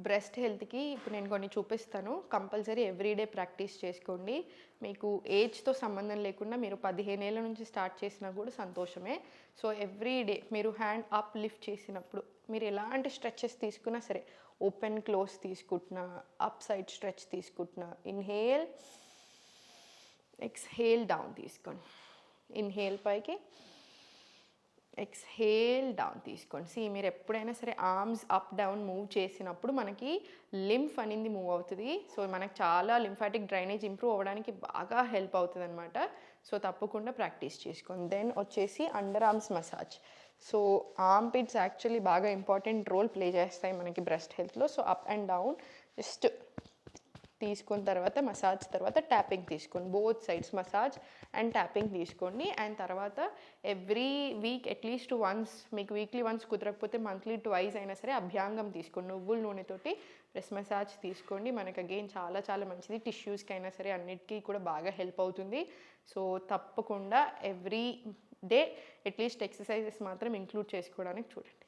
Breast హెల్త్కి ఇప్పుడు నేను కొన్ని చూపిస్తాను. కంపల్సరీ ఎవ్రీడే ప్రాక్టీస్ చేసుకోండి. మీకు ఏజ్తో సంబంధం లేకుండా మీరు 15 ఏళ్ళ నుంచి స్టార్ట్ చేసినా కూడా సంతోషమే. సో ఎవ్రీడే మీరు హ్యాండ్ అప్ లిఫ్ట్ చేసినప్పుడు మీరు ఎలాంటి స్ట్రెచెస్ తీసుకున్నా సరే, ఓపెన్ క్లోజ్ తీసుకుంటున్నా, అప్ సైడ్ స్ట్రెచ్ తీసుకుంటున్నా, ఇన్హేల్ ఎక్స్హేల్ డౌన్ తీసుకోండి. ఇన్హేల్ పైకి, ఎక్స్హేల్ డౌన్ తీసుకోండి. సి మీరు ఎప్పుడైనా సరే ఆర్మ్స్ అప్ డౌన్ మూవ్ చేసినప్పుడు మనకి లింఫ్ అనేది మూవ్ అవుతుంది. సో మనకు చాలా లింఫాటిక్ డ్రైనేజ్ ఇంప్రూవ్ అవ్వడానికి బాగా హెల్ప్ అవుతుంది అనమాట. సో తప్పకుండా ప్రాక్టీస్ చేసుకోండి. దెన్ వచ్చేసి under arms massage. So arm pits actually బాగా ఇంపార్టెంట్ రోల్ ప్లే చేస్తాయి మనకి బ్రెస్ట్ హెల్త్లో. So up and down just తీసుకున్న తర్వాత మసాజ్ తర్వాత ట్యాపింగ్ తీసుకోండి. Both sides massage and tapping తీసుకోండి. అండ్ తర్వాత ఎవ్రీ వీక్ అట్లీస్ట్ వన్స్, మీకు వీక్లీ వన్స్ కుదరకపోతే మంత్లీ ట్వైస్ అయినా సరే అభ్యాంగం తీసుకోండి. నువ్వుల నూనెతోటి బ్రెస్ట్ మసాజ్ తీసుకోండి. మనకు అగైన్ చాలా చాలా మంచిది. టిష్యూస్కి అయినా సరే అన్నిటికీ కూడా బాగా హెల్ప్ అవుతుంది. సో తప్పకుండా ఎవ్రీ డే అట్లీస్ట్ ఎక్సర్సైజెస్ మాత్రం ఇంక్లూడ్ చేసుకోవడానికి చూడండి.